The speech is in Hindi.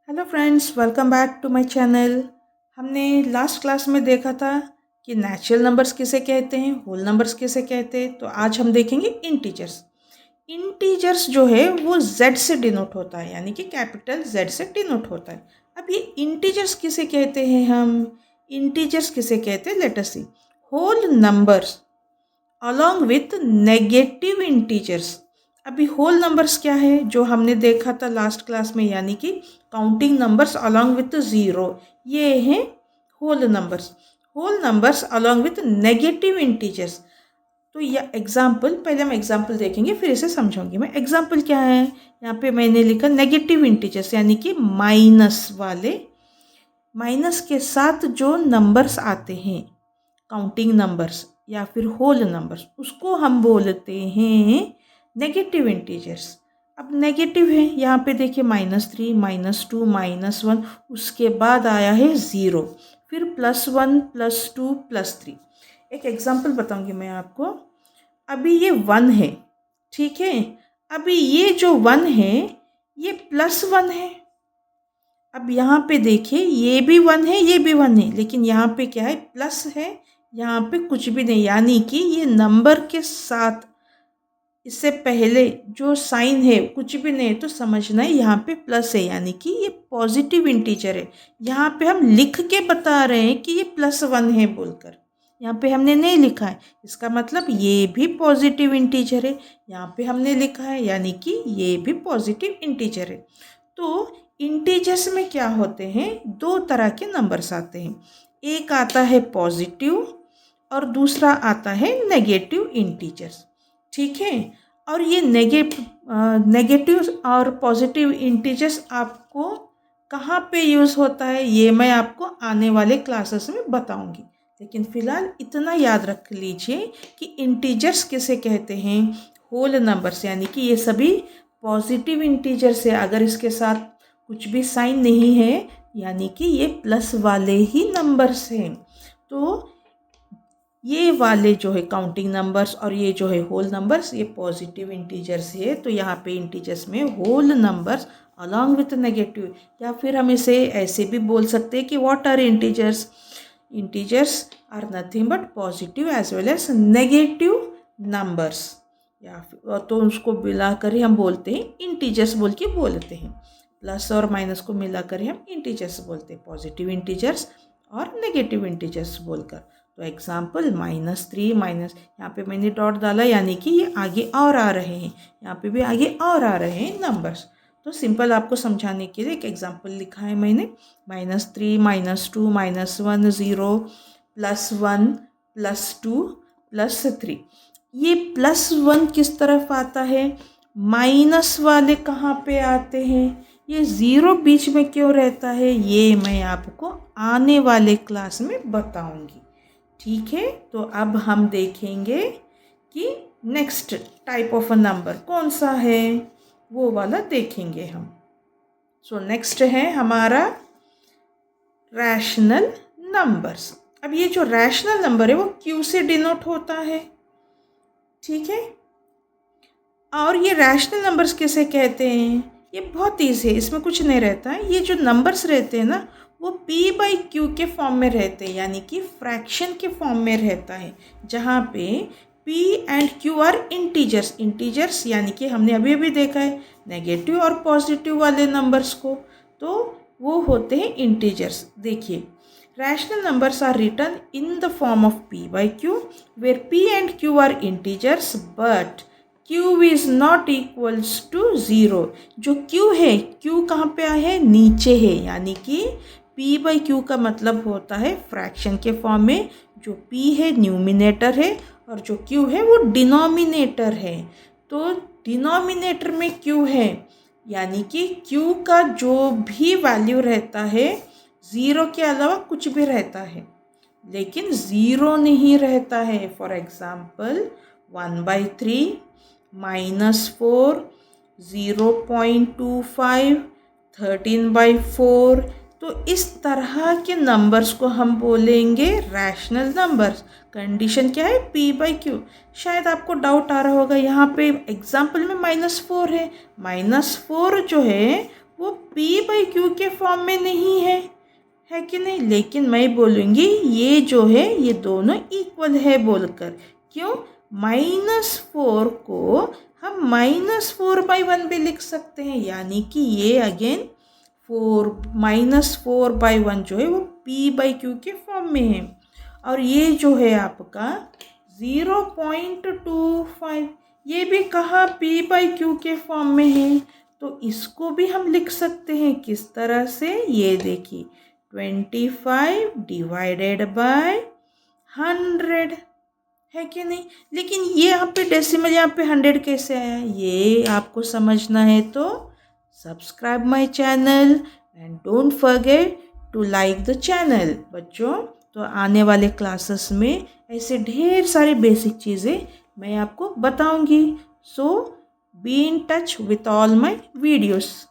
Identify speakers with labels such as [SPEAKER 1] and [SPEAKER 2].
[SPEAKER 1] Hello friends, welcome back to my channel. हमने लास्ट क्लास में देखा था कि नेचुरल नंबर्स किसे कहते हैं, होल नंबर्स किसे कहते हैं। तो आज हम देखेंगे इंटीजर्स। इंटीजर्स जो है वो z से डिनोट होता है, यानी कि कैपिटल Z से डिनोट होता है। अब ये इंटीजर्स किसे कहते हैं, हम इंटीजर्स किसे कहते हैं, let us see. Whole numbers along with negative integers. अभी होल नंबर्स क्या है जो हमने देखा था लास्ट क्लास में, यानी कि counting numbers along with zero, ये हैं whole numbers. Whole numbers along with negative integers. तो यह एग्जाम्पल, पहले हम एग्जाम्पल देखेंगे फिर इसे समझाऊंगी मैं। एग्जाम्पल क्या है, यहाँ पे मैंने लिखा नेगेटिव इंटीजर्स, यानी कि माइनस वाले, माइनस के साथ जो नंबर्स आते हैं, काउंटिंग नंबर्स या फिर होल नंबर्स, उसको हम बोलते हैं नेगेटिव इंटीजर्स। अब नेगेटिव है, यहाँ पे देखिए -3, -2, -1, उसके बाद आया है ज़ीरो, फिर +1, +2, +3। एक एग्जांपल बताऊंगी मैं आपको। अभी ये 1 है, ठीक है। अभी ये जो 1 है ये +1 है। अब यहाँ पे देखिए ये भी 1 है, ये भी 1 है, लेकिन यहाँ पे क्या है, प्लस है, यहाँ पे कुछ भी नहीं, यानी कि ये नंबर के साथ इससे पहले जो साइन है कुछ भी नहीं, तो समझना है यहाँ पे प्लस है, यानी कि ये पॉजिटिव इंटीजर है। यहाँ पे हम लिख के बता रहे हैं कि ये +1 है बोलकर, यहाँ पे हमने नहीं लिखा है, इसका मतलब ये भी पॉजिटिव इंटीजर है। यहाँ पे हमने लिखा है, यानी कि ये भी पॉजिटिव इंटीजर है। तो इंटीजर्स में क्या होते हैं, दो तरह के नंबर्स आते हैं। एक आता है पॉजिटिव और दूसरा आता है नेगेटिव इंटीजर्स, ठीक है। और ये नेगेटिव और पॉजिटिव इंटीजर्स आपको कहाँ पे यूज़ होता है, ये मैं आपको आने वाले क्लासेस में बताऊंगी। लेकिन फ़िलहाल इतना याद रख लीजिए कि इंटीजर्स किसे कहते हैं, होल नंबर्स, यानी कि ये सभी पॉजिटिव इंटीजर्स है। अगर इसके साथ कुछ भी साइन नहीं है, यानी कि ये प्लस वाले ही नंबर्स हैं। तो ये वाले जो है काउंटिंग नंबर्स और ये जो है होल नंबर्स, ये पॉजिटिव इंटीजर्स है। तो यहाँ पे इंटीजर्स में whole numbers along with negative, या फिर हम इसे ऐसे भी बोल सकते हैं कि what are integers. Integers are nothing but positive as well as negative numbers, या फिर तो उसको मिलाकर ही हम बोलते हैं इंटीजर्स बोल के बोलते हैं। प्लस और माइनस को मिलाकर ही हम इंटीजर्स बोलते हैं, पॉजिटिव इंटीजर्स और नेगेटिव इंटीजर्स बोलकर। तो एग्जाम्पल -3 माइनस, यहाँ पे मैंने डॉट डाला, यानी कि ये आगे और आ रहे हैं, यहाँ पे भी आगे और आ रहे हैं नंबर्स। तो सिंपल आपको समझाने के लिए एक एग्जाम्पल लिखा है मैंने। -3, -2, -1, 0, +1, +2, +3। ये +1 किस तरफ आता है, माइनस वाले कहाँ पे आते हैं, ये ज़ीरो बीच में क्यों रहता है, ये मैं आपको आने वाले क्लास में बताऊंगी, ठीक है। तो अब हम देखेंगे कि next type of a number कौन सा है, वो वाला देखेंगे हम। सो नेक्स्ट है हमारा रैशनल नंबर्स। अब ये जो रैशनल नंबर है वो क्यू से डिनोट होता है, ठीक है। और ये रैशनल नंबर्स किसे कहते हैं, ये बहुत ईजी है, इसमें कुछ नहीं रहता है। ये जो नंबर्स रहते हैं ना, वो p/q के फॉर्म में रहते हैं, यानी कि फ्रैक्शन के फॉर्म में रहता है, जहाँ पे p and q are integers. Integers यानी कि हमने अभी अभी देखा है नेगेटिव और पॉजिटिव वाले नंबर्स को, तो वो होते हैं इंटीजर्स। देखिए, rational numbers are written in the form of p/q, where p and q are integers but q is not equals to zero. जो q है, q कहाँ पे है, नीचे है, यानी कि p/q का मतलब होता है फ्रैक्शन के फॉर्म में। जो p है न्यूमिनेटर है और जो q है वो डिनोमिनेटर है। तो डिनोमिनेटर में q है, यानी कि q का जो भी वैल्यू रहता है, ज़ीरो के अलावा कुछ भी रहता है, लेकिन ज़ीरो नहीं रहता है। For example 1/3, -4, 0.25, 13/4। तो इस तरह के नंबर्स को हम बोलेंगे रैशनल नंबर्स। कंडीशन क्या है, p/q। शायद आपको डाउट आ रहा होगा, यहाँ पे एग्जाम्पल में -4 है। -4 जो है वो p/q के फॉर्म में नहीं है कि नहीं। लेकिन मैं बोलूँगी ये जो है ये दोनों इक्वल है बोलकर। क्यों? -4 को हम -4/1 भी लिख सकते हैं, यानी कि ये अगेन -4/1 जो है वो p/q के फॉर्म में है। और ये जो है आपका 0.25 ये भी कहाँ p/q के फॉर्म में है। तो इसको भी हम लिख सकते हैं किस तरह से, ये देखिए 25 डिवाइडेड बाय 100 है कि नहीं। लेकिन ये यहाँ पे डेसिमल, यहाँ पे 100 कैसे आया, ये आपको समझना है तो subscribe my channel and don't forget to like the channel. बच्चों, तो आने वाले क्लासेस में ऐसे ढेर सारी बेसिक चीज़ें मैं आपको बताऊंगी। So be in touch with all my videos.